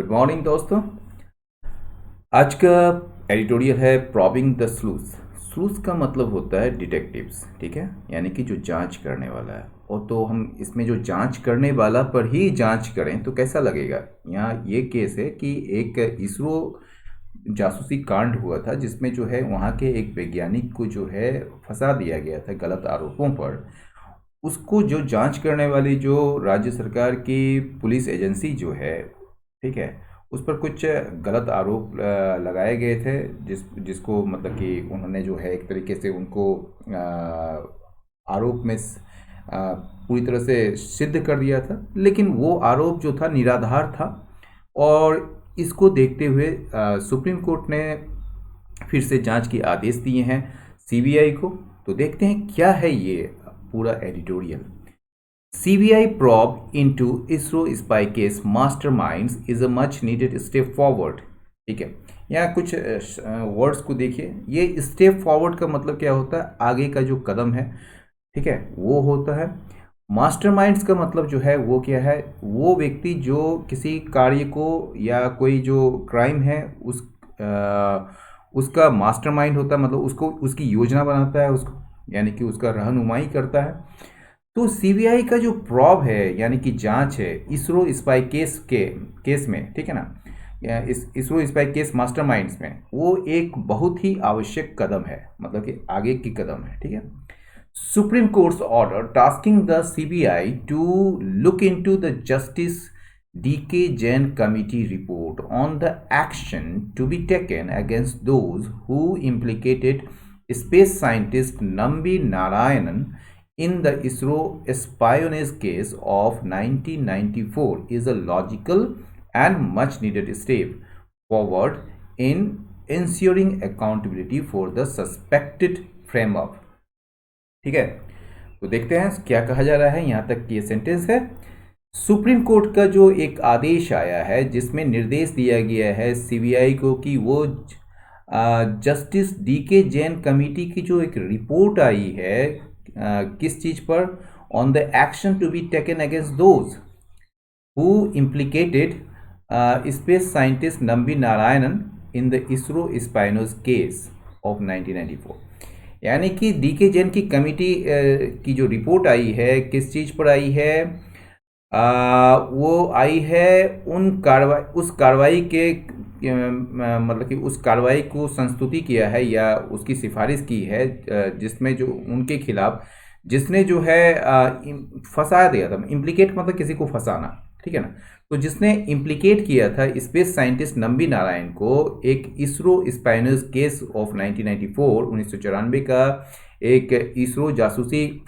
Good morning दोस्तों। आज का एडिटोरियल है प्रॉबिंग द स्लूथ। स्लूथ का मतलब होता है डिटेक्टिव्स, ठीक है, यानी कि जो जांच करने वाला है। और तो हम इसमें जो जांच करने वाला पर ही जांच करें तो कैसा लगेगा। यहाँ ये केस है कि एक इसरो जासूसी कांड हुआ था जिसमें जो है वहाँ के एक वैज्ञानिक को जो है फंसा दिया गया था गलत आरोपों पर। उसको जो जांच करने वाली जो राज्य सरकार की पुलिस एजेंसी जो है, ठीक है, उस पर कुछ गलत आरोप लगाए गए थे जिसको मतलब कि उन्होंने जो है एक तरीके से उनको आरोप में पूरी तरह से सिद्ध कर दिया था, लेकिन वो आरोप जो था निराधार था। और इसको देखते हुए सुप्रीम कोर्ट ने फिर से जांच के आदेश दिए हैं सीबीआई को। तो देखते हैं क्या है ये पूरा editorial. CBI probe into ISRO spy case masterminds is a much needed step forward। ठीक है, यहाँ कुछ वर्ड्स को देखिए। ये स्टेप फॉरवर्ड का मतलब क्या होता है, आगे का जो कदम है, ठीक है, वो होता है। मास्टरमाइंड्स का मतलब जो है वो क्या है, वो व्यक्ति जो किसी कार्य को या कोई जो क्राइम है उसका मास्टरमाइंड होता है, मतलब उसको उसकी योजना बनाता है, उसको यानी कि उसका रहनुमाई करता है। तो सीबीआई का जो प्रॉब है यानी कि जांच है इसरो स्पाई केस में, ठीक है ना, या इस इसरो स्पाई केस मास्टरमाइंड्स में, वो एक बहुत ही आवश्यक कदम है, मतलब कि आगे की कदम है, ठीक है। Supreme courts order tasking the CBI to look into the justice DK Jain committee report on the action to be taken against those who implicated space scientist Nambi Narayanan in the ISRO espionage case of 1994 is a logical and much needed step forward in ensuring accountability for the suspected frame up। ठीक है, तो देखते हैं क्या कहा जा रहा है। यहाँ तक ये सेंटेंस है। सुप्रीम कोर्ट का जो एक आदेश आया है जिसमें निर्देश दिया गया है सीबीआई को कि वो जस्टिस डीके जैन कमेटी की जो एक रिपोर्ट आई है किस चीज पर, on the action to be taken against those who implicated space scientist Nambi Narayanan in the ISRO espionage case of 1994। यानी कि डीके जैन की कमेटी की जो रिपोर्ट आई है किस चीज पर आई है, वो आई है उस कार्रवाई के मतलब कि उस कार्रवाई को संस्तुति किया है या उसकी सिफारिश की है जिसमें जो उनके खिलाफ जिसने जो है फंसा दिया था। इम्प्लीकेट मतलब किसी को फंसाना, ठीक है ना। तो जिसने इम्प्लीकेट किया था स्पेस साइंटिस्ट नंबी नारायण को एक इसरो स्पाइनोज केस ऑफ 1994 का एक इसरो जासूसी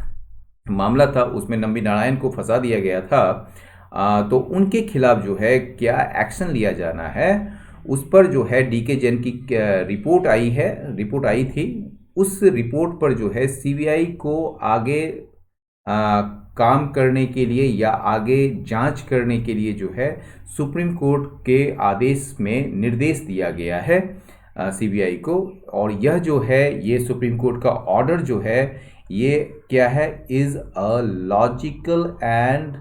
मामला था, उसमें नंबी नारायण को फंसा दिया गया था। तो उनके खिलाफ जो है क्या एक्शन लिया जाना है उस पर जो है डीके जैन की रिपोर्ट आई थी। उस रिपोर्ट पर जो है सीबीआई को आगे काम करने के लिए या आगे जांच करने के लिए जो है सुप्रीम कोर्ट के आदेश में निर्देश दिया गया है सीबीआई को। और यह जो है ये सुप्रीम कोर्ट का ऑर्डर जो है ये क्या है, is a logical and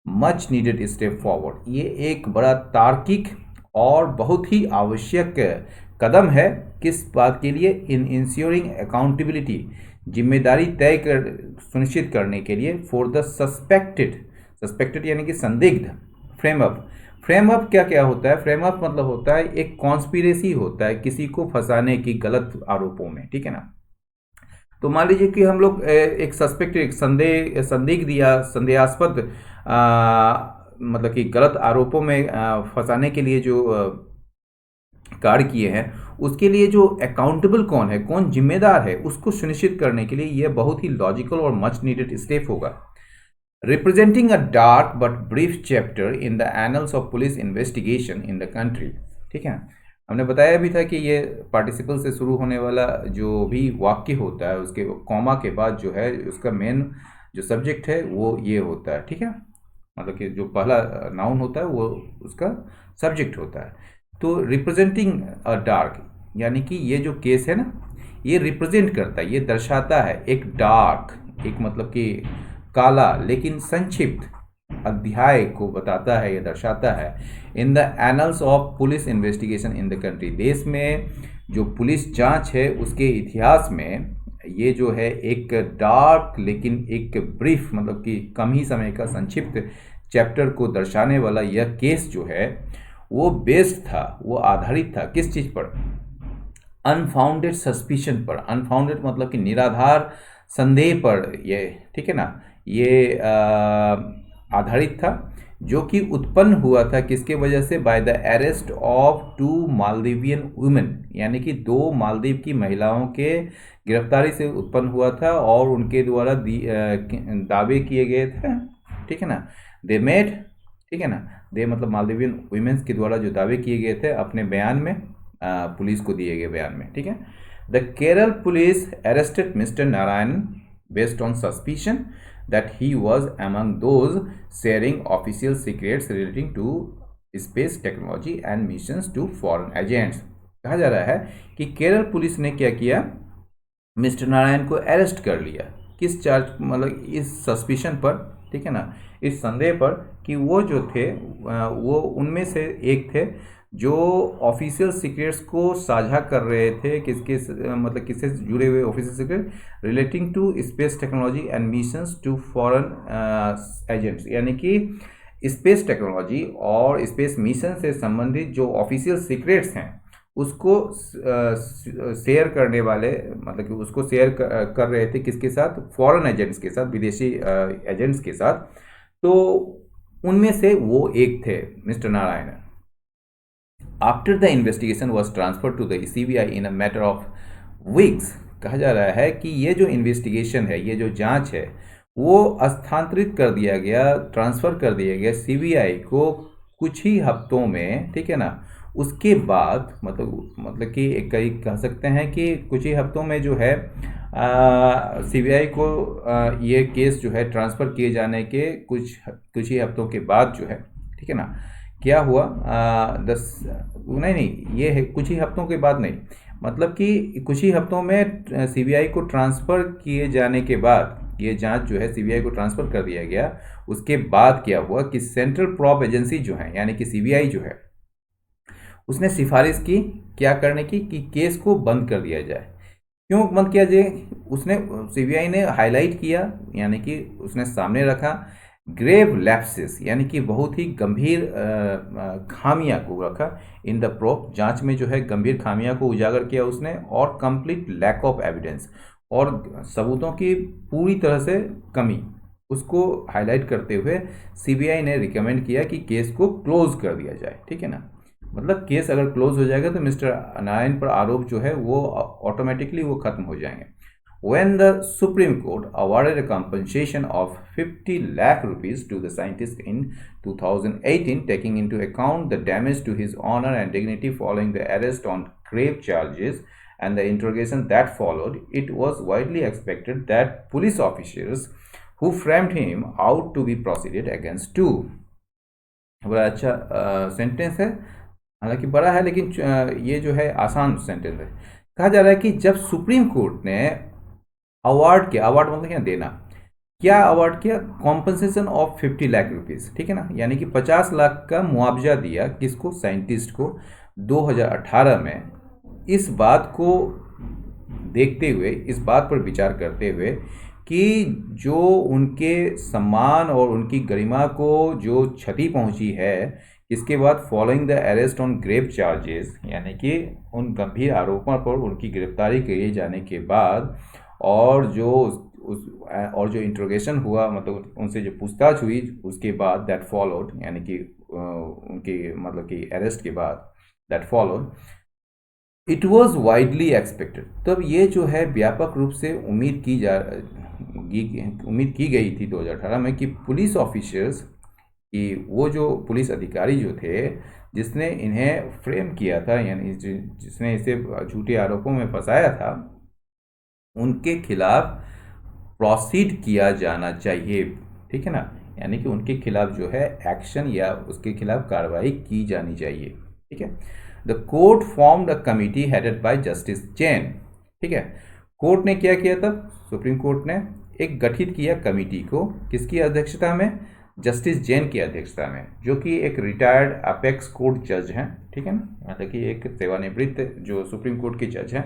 much needed step forward. ये एक बड़ा तार्किक और बहुत ही आवश्यक कदम है किस बात के लिए, इन इंश्योरिंग अकाउंटेबिलिटी, जिम्मेदारी तय कर सुनिश्चित करने के लिए, फॉर द सस्पेक्टेड यानी कि संदिग्ध फ्रेम अप क्या क्या होता है। फ्रेम अप मतलब होता है एक कॉन्स्पिरेसी होता है किसी को फंसाने की गलत आरोपों में, ठीक है ना। तो मान लीजिए कि हम लोग एक सस्पेक्ट एक संदिग्ध या संदेहास्पद मतलब कि गलत आरोपों में फंसाने के लिए जो कार्य किए हैं उसके लिए जो अकाउंटेबल कौन है, कौन जिम्मेदार है, उसको सुनिश्चित करने के लिए यह बहुत ही लॉजिकल और मच नीडेड स्टेप होगा। Representing a dark but brief chapter in the annuls of police investigation in the country. ठीक है, हमने बताया भी था कि ये पार्टिसिपल से शुरू होने वाला जो भी वाक्य होता है उसके कॉमा के बाद जो है उसका मेन जो सब्जेक्ट है वो ये होता है, ठीक है, मतलब कि जो पहला नाउन होता है वो उसका सब्जेक्ट होता है। तो रिप्रेजेंटिंग अ डार्क यानी कि ये जो केस है ना ये रिप्रेजेंट करता है, ये दर्शाता है एक डार्क, एक मतलब कि काला लेकिन संक्षिप्त अध्याय को बताता है या दर्शाता है। In the annuls of police investigation in the country, देश में जो पुलिस जांच है उसके इतिहास में ये जो है एक डार्क लेकिन एक ब्रीफ मतलब कि कम ही समय का संक्षिप्त चैप्टर को दर्शाने वाला यह केस जो है वो बेस्ड था, वो आधारित था किस चीज़ पर? अनफाउंडेड सस्पिशन पर। अनफाउंडेड मतलब कि निराधार संदेह पर, ये ठीक है ना, ये आधारित था, जो कि उत्पन्न हुआ था किसके वजह से? By the arrest of 2 Maldivian women, यानी कि 2 मालदीव की महिलाओं के गिरफ्तारी से उत्पन्न हुआ था और उनके द्वारा दावे किए गए थे, ठीक है ना, दे मेड, ठीक है ना, दे मतलब मालदीवियन वुमेन्स के द्वारा जो दावे किए गए थे अपने बयान में, पुलिस को दिए गए बयान में, ठीक है। The Kerala police arrested mister Narayan based on suspicion that he was among those sharing official secrets relating to space technology and missions to foreign agents। कहा जा रहा है कि केरल पुलिस ने क्या किया, मिस्टर नारायण को अरेस्ट कर लिया, किस चार्ज मतलब इस सस्पिशन पर, ठीक है ना, इस संदेह पर कि वो जो थे वो उनमें से एक थे जो ऑफिशियल सीक्रेट्स को साझा कर रहे थे, किसके मतलब किससे जुड़े हुए official secret? Relating to space technology and missions to foreign agents, यानी कि स्पेस टेक्नोलॉजी और स्पेस मिशन से संबंधित जो ऑफिशियल सीक्रेट्स हैं उसको शेयर करने वाले, मतलब कि उसको शेयर कर रहे थे किसके साथ? फॉरेन एजेंट्स के साथ, विदेशी एजेंट्स के साथ। तो उनमें से वो एक थे mister Narayan. After the investigation was transfer to the CBI in a matter of weeks. कहा जा रहा है कि ये जो इन्वेस्टिगेशन है, ये जो जांच है, वो स्थानांतरित कर दिया गया, ट्रांसफ़र कर दिया गया सीबीआई को कुछ ही हफ्तों में, ठीक है ना। उसके बाद मतलब कि एक कह सकते हैं कि कुछ ही हफ्तों में जो है सीबीआई को ये केस जो है ट्रांसफ़र किए जाने के कुछ ही हफ्तों के बाद जो है, ठीक है ना, क्या हुआ? नहीं, ये है कुछ ही हफ्तों के बाद नहीं, मतलब कि कुछ ही हफ्तों में सीबीआई को ट्रांसफ़र किए जाने के बाद, ये जांच जो है सीबीआई को ट्रांसफ़र कर दिया गया। उसके बाद क्या हुआ कि सेंट्रल प्रॉब एजेंसी जो है, यानी कि सीबीआई जो है, उसने सिफारिश की क्या करने की, कि केस को बंद कर दिया जाए। क्यों बंद किया जाए? उसने सीबीआई ने हाईलाइट किया, यानी कि उसने सामने रखा ग्रेव लैप्सेस, यानी कि बहुत ही गंभीर खामियां को रखा इन द प्रोब, जांच में जो है गंभीर खामियां को उजागर किया उसने, और कंप्लीट लैक ऑफ एविडेंस, और सबूतों की पूरी तरह से कमी, उसको हाईलाइट करते हुए सीबीआई ने रिकमेंड किया कि केस को क्लोज कर दिया जाए, ठीक है ना। मतलब केस अगर क्लोज हो जाएगा तो मिस्टर नारायण पर आरोप जो है वो ऑटोमेटिकली वो खत्म हो जाएंगे। When the Supreme Court awarded a compensation of 50 lakh rupees to the scientist in 2018, taking into account the damage to his honor and dignity following the arrest on grave charges and the interrogation that followed, it was widely expected that police officers who framed him out to be proceeded against too। बड़ा अच्छा sentence है, हालांकि बड़ा है लेकिन ये जो है आसान सेंटेंस है। कहा जा रहा है कि जब सुप्रीम कोर्ट ने अवार्ड किया, अवार्ड मतलब क्या? देना। क्या अवार्ड किया? कॉम्पनसेशन ऑफ 50 लाख रुपीस, ठीक है ना, यानी कि 50 लाख का मुआवजा दिया किसको? साइंटिस्ट को, 2018 में। इस बात को देखते हुए, इस बात पर विचार करते हुए कि जो उनके सम्मान और उनकी गरिमा को जो क्षति पहुंची है, इसके बाद following the arrest on grave charges, यानी कि उन गंभीर आरोपों पर उनकी गिरफ्तारी किए जाने के बाद, और जो इंट्रोगेशन हुआ, मतलब उनसे जो पूछताछ हुई उसके बाद, दैट फॉलोड, यानी कि उनके मतलब कि अरेस्ट के बाद, that followed, it was widely expected. तब ये जो है व्यापक रूप से उम्मीद की गई थी 2018 में कि पुलिस ऑफिसर्स कि वो जो पुलिस अधिकारी जो थे जिसने इन्हें फ्रेम किया था, यानी जिसने इसे झूठे आरोपों में फंसाया था, उनके खिलाफ प्रोसीड किया जाना चाहिए, ठीक है ना, यानी कि उनके खिलाफ जो है एक्शन या उसके खिलाफ कार्रवाई की जानी चाहिए, ठीक है। The court formed a committee headed by justice Jain, ठीक है। कोर्ट ने क्या किया? तब सुप्रीम कोर्ट ने एक गठित किया कमिटी को, किसकी अध्यक्षता में? जस्टिस जैन की अध्यक्षता में, जो कि एक रिटायर्ड अपेक्स कोर्ट जज हैं, ठीक है ना, मतलब कि एक सेवानिवृत्त जो सुप्रीम कोर्ट के जज हैं,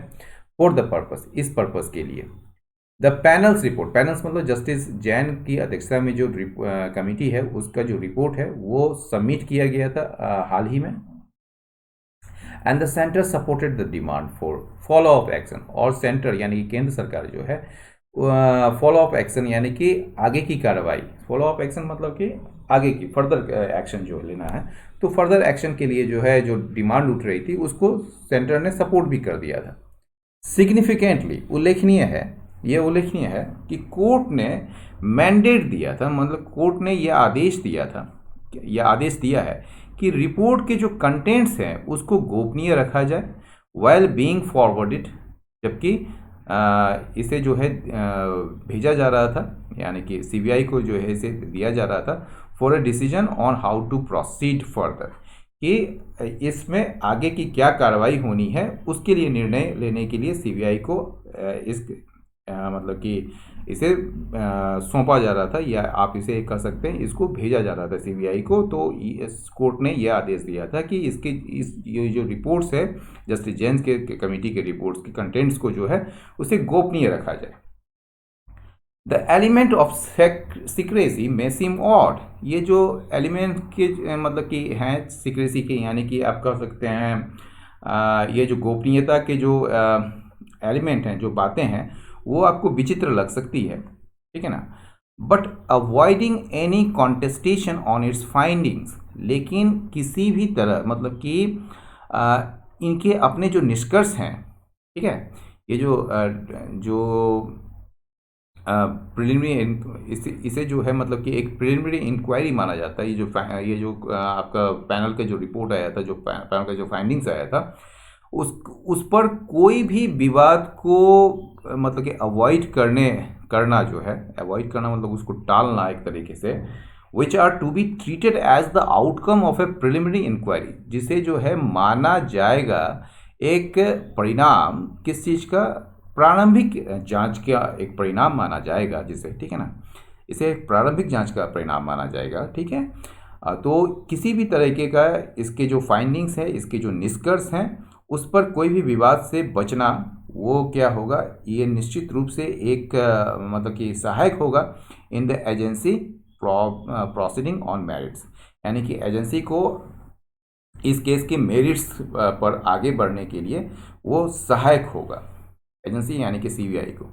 फॉर द पर्पस, इस पर्पस के लिए। द पैनल्स रिपोर्ट, पैनल्स मतलब जस्टिस जैन की अध्यक्षता में जो कमिटी है उसका जो रिपोर्ट है वो सबमिट किया गया था हाल ही में। And the centre supported the demand for follow up action, और सेंटर यानी कि केंद्र सरकार जो है फॉलो अप एक्शन यानी कि आगे की कार्रवाई, फॉलो अप एक्शन मतलब कि आगे की फर्दर एक्शन जो लेना है, तो फर्दर एक्शन के लिए जो है जो डिमांड उठ रही थी उसको सेंटर ने सपोर्ट भी कर दिया था। सिग्निफिकेंटली उल्लेखनीय है, ये उल्लेखनीय है कि कोर्ट ने मैंडेट दिया था, मतलब कोर्ट ने यह आदेश दिया था, यह आदेश दिया है कि रिपोर्ट के जो कंटेंट्स हैं उसको गोपनीय रखा जाए वाइल बीइंग फॉरवर्डेड, जबकि इसे जो है भेजा जा रहा था, यानी कि सीबीआई को जो है इसे दिया जा रहा था for a decision on how to proceed further, कि इसमें आगे की क्या कार्रवाई होनी है उसके लिए निर्णय लेने के लिए सीबीआई को इस मतलब कि इसे सौंपा जा रहा था, या आप इसे कह सकते हैं इसको भेजा जा रहा था सीबीआई को। तो इस कोर्ट ने यह आदेश दिया था कि ये जो रिपोर्ट्स है जस्टिस जैन के कमेटी के रिपोर्ट्स के कंटेंट्स को जो है उसे गोपनीय रखा जाए। द एलिमेंट ऑफ सीक्रेसी में सीम ऑड, ये जो एलिमेंट के मतलब कि हैं सीक्रेसी के, यानी कि आप कह सकते हैं ये जो गोपनीयता के जो एलिमेंट हैं, जो बातें हैं, वो आपको विचित्र लग सकती है, ठीक है ना, but avoiding any contestation on its findings, लेकिन किसी भी तरह मतलब कि इनके अपने जो निष्कर्ष हैं, ठीक है, ये जो प्रिलिमिनरी इसे जो है मतलब कि एक प्रिलिमिनरी इंक्वायरी माना जाता है। ये जो आपका पैनल का जो रिपोर्ट आया था, जो पैनल का जो फाइंडिंग्स आया था, उस पर कोई भी विवाद को मतलब कि करना जो है, अवॉइड करना मतलब उसको टालना एक तरीके से, which are to be treated as the outcome of a preliminary inquiry, जिसे जो है माना जाएगा एक परिणाम, किस चीज़ का, प्रारंभिक जांच का एक परिणाम माना जाएगा जिसे, ठीक है ना, इसे एक प्रारंभिक जांच का परिणाम माना जाएगा, ठीक है। तो किसी भी तरीके का इसके जो फाइंडिंग्स है, इसके जो निष्कर्ष हैं, उस पर कोई भी विवाद से बचना, वो क्या होगा, ये निश्चित रूप से एक मतलब कि सहायक होगा in the agency proceeding on merits, यानी कि एजेंसी को इस केस के मेरिट्स पर आगे बढ़ने के लिए वो सहायक होगा, एजेंसी यानी कि सीबीआई को।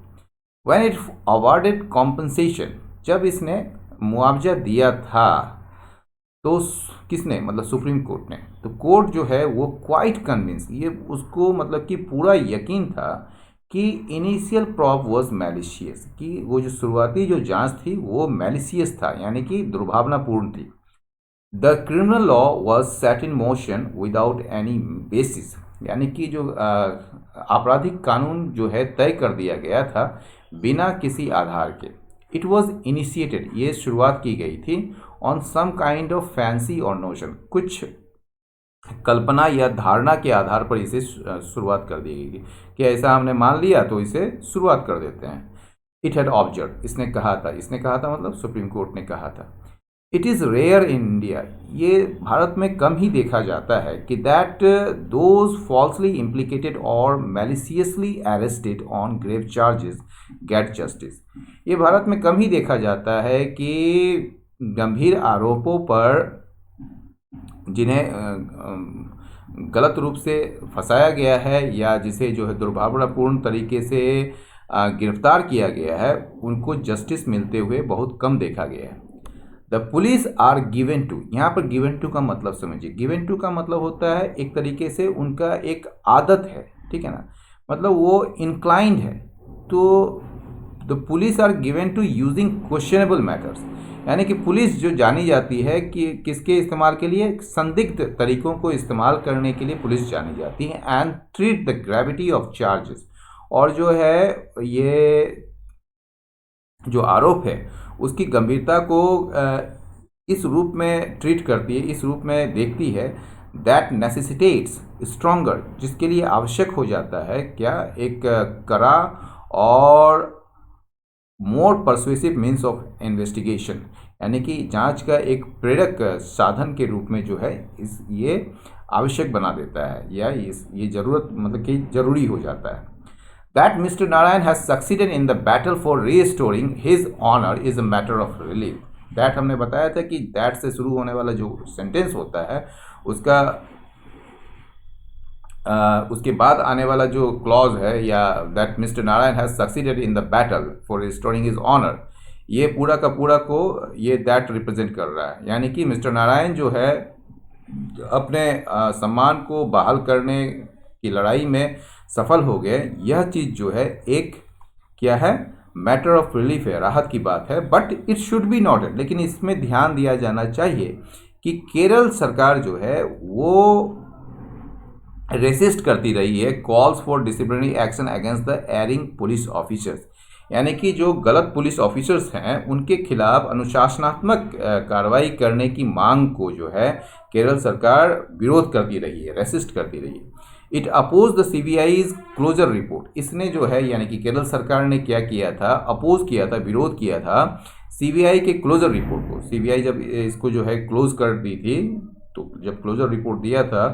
व्हेन इट अवार्डेड कॉम्पनसेशन, जब इसने मुआवजा दिया था, तो किसने, मतलब सुप्रीम कोर्ट ने, तो कोर्ट जो है वो क्वाइट कन्विंस, ये उसको मतलब कि पूरा यकीन था कि इनिशियल प्रॉब वाज मैलिशियस, कि वो जो शुरुआती जो जांच थी वो मैलिशियस था, यानी कि दुर्भावनापूर्ण थी। The criminal law was set in motion without any basis, यानी कि जो आपराधिक कानून जो है तय कर दिया गया था बिना किसी आधार के। इट वॉज इनिशिएटेड, ये शुरुआत की गई थी on some kind of fancy और नोशन, कुछ कल्पना या धारणा के आधार पर इसे शुरुआत कर दी गई कि ऐसा हमने मान लिया तो इसे शुरुआत कर देते हैं। इट हैड ऑब्जर्व, इसने कहा था मतलब सुप्रीम कोर्ट ने कहा था। It is rare in India, ये भारत में कम ही देखा जाता है कि दैट दोज फॉल्सली इम्प्लीकेटेड और maliciously arrested on grave charges get justice, ये भारत में कम ही देखा जाता है कि गंभीर आरोपों पर जिन्हें गलत रूप से फंसाया गया है या जिसे जो है दुर्भावनापूर्ण तरीके से गिरफ्तार किया गया है, उनको जस्टिस मिलते हुए बहुत कम देखा गया है। The police are given to, यहाँ पर गिवन टू का मतलब समझिए, गिवन टू का मतलब होता है एक तरीके से उनका एक आदत है, ठीक है ना, मतलब वो इंक्लाइंड है। तो the police are given to using questionable matters, यानी कि पुलिस जो जानी जाती है कि किसके इस्तेमाल के लिए, संदिग्ध तरीकों को इस्तेमाल करने के लिए पुलिस जानी जाती है। And treat the gravity of charges, और जो है ये जो आरोप है उसकी गंभीरता को इस रूप में ट्रीट करती है, इस रूप में देखती है, दैट नेसेसिटेट्स स्ट्रॉन्गर, जिसके लिए आवश्यक हो जाता है क्या, एक कड़ा और मोर परसुएसिव मीन्स ऑफ इन्वेस्टिगेशन, यानी कि जांच का एक प्रेरक साधन के रूप में जो है ये आवश्यक बना देता है, या ये जरूरत मतलब कि जरूरी हो जाता है। That Mr. Narayan has succeeded in the battle for restoring his honor is a matter of relief. That हमने बताया था कि that से शुरू होने वाला जो सेंटेंस होता है उसका उसके बाद आने वाला जो क्लॉज है, या that mister Narayan has succeeded in the battle for restoring his honour, ये पूरा का पूरा को ये दैट रिप्रेजेंट कर रहा है। यानी कि मिस्टर नारायण जो है अपने सम्मान को बहाल करने की लड़ाई में सफल हो गए। यह चीज़ जो है एक क्या है, मैटर ऑफ रिलीफ है, राहत की बात है। But it should be noted, लेकिन इसमें ध्यान दिया जाना चाहिए कि केरल सरकार जो है वो रेसिस्ट करती रही है calls for disciplinary action against the erring police officers, यानी कि जो गलत पुलिस ऑफिसर्स हैं उनके खिलाफ अनुशासनात्मक कार्रवाई करने की मांग को जो है केरल सरकार विरोध करती रही है, रेसिस्ट करती रही है। It oppose the CBI's closure report, इसने जो है यानी कि केरल सरकार ने क्या किया था, अपोज किया था, विरोध किया था सीबीआई के क्लोजर रिपोर्ट को। सीबीआई जब इसको जो है क्लोज कर दी थी, तो जब क्लोजर रिपोर्ट दिया था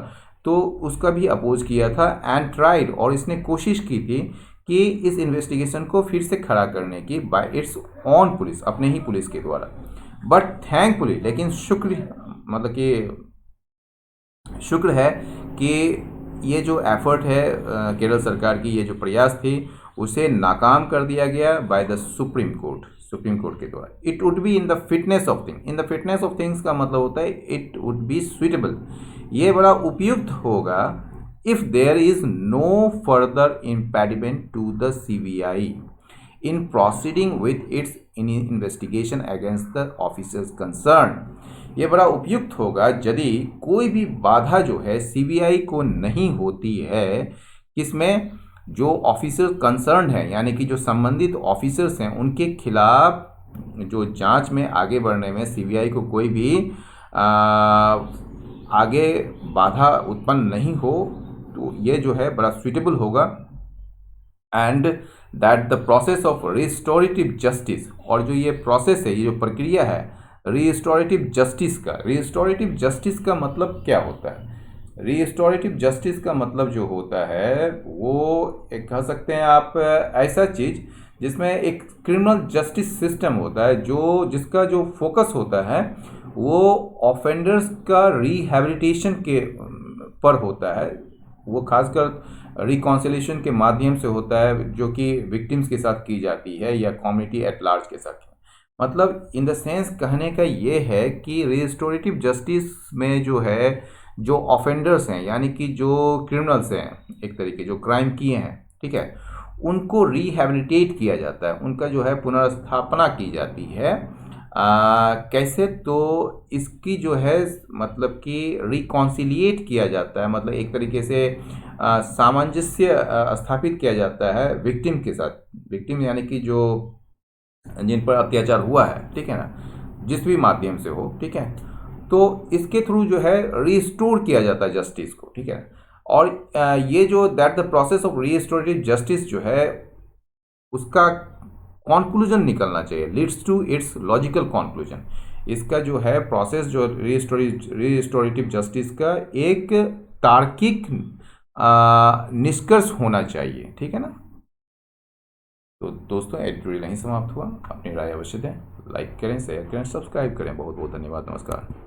तो उसका भी अपोज किया था एंड ट्राइड, और इसने कोशिश की थी कि इस इन्वेस्टिगेशन को फिर से खड़ा करने की बाय इट्स ऑन पुलिस, अपने ही पुलिस के द्वारा। बट थैंकफुली, लेकिन शुक्र मतलब कि शुक्र है कि ये जो एफर्ट है केरल सरकार की, ये जो प्रयास थी उसे नाकाम कर दिया गया बाय द सुप्रीम कोर्ट के द्वारा। It would be in the fitness of thing, in the fitness of things का मतलब होता है इट वुड बी सुइटेबल, ये बड़ा उपयुक्त होगा if there is no further impediment to the CBI in proceeding with its investigation against the officers concern. ये बड़ा उपयुक्त होगा यदि कोई भी बाधा जो है सीबीआई को नहीं होती है, किसमें, जो ऑफिसर्स कंसर्न है यानी कि जो संबंधित ऑफिसर्स हैं उनके खिलाफ जो जांच में आगे बढ़ने में सीबीआई को कोई भी आगे बाधा उत्पन्न नहीं हो, तो ये जो है बड़ा सुइटेबल होगा। And that the process of restorative justice, और जो ये प्रोसेस है, ये जो प्रक्रिया है रिस्टोरेटिव जस्टिस का मतलब क्या होता है? रिस्टोरेटिव जस्टिस का मतलब जो होता है वो एक कह सकते हैं आप ऐसा चीज़ जिसमें एक क्रिमिनल जस्टिस सिस्टम होता है, जो जिसका जो फोकस होता है वो ऑफेंडर्स का रिहैबिलिटेशन के पर होता है। वो खासकर रिकॉन्सिलेशन के माध्यम से होता है, जो कि विक्टिम्स के साथ की जाती है या कम्युनिटी एट लार्ज के साथ। मतलब इन द सेंस कहने का ये है कि रिस्टोरेटिव जस्टिस में जो है, जो ऑफेंडर्स हैं यानी कि जो क्रिमिनल्स हैं, एक तरीके जो क्राइम किए हैं, ठीक है, उनको रिहैबिलिटेट किया जाता है, उनका जो है पुनर्स्थापना की जाती है। कैसे? तो इसकी जो है मतलब कि रिकॉन्सिलिएट किया जाता है, मतलब एक तरीके से सामंजस्य स्थापित किया जाता है विक्टिम के साथ। विक्टिम यानी कि जो जिन पर अत्याचार हुआ है, ठीक है ना, जिस भी माध्यम से हो, ठीक है, तो इसके थ्रू जो है रिस्टोर किया जाता है जस्टिस को, ठीक है। और ये जो that the process of restorative justice जो है उसका कॉन्क्लूजन निकलना चाहिए, leads to its logical conclusion. इसका जो है प्रोसेस जो रिस्टोरेटिव जस्टिस का एक तार्किक निष्कर्ष होना चाहिए, ठीक है ना। तो दोस्तों एडिटोरियल नहीं समाप्त हुआ, अपनी राय अवश्य दें, लाइक करें, शेयर करें, सब्सक्राइब करें। बहुत बहुत धन्यवाद, नमस्कार।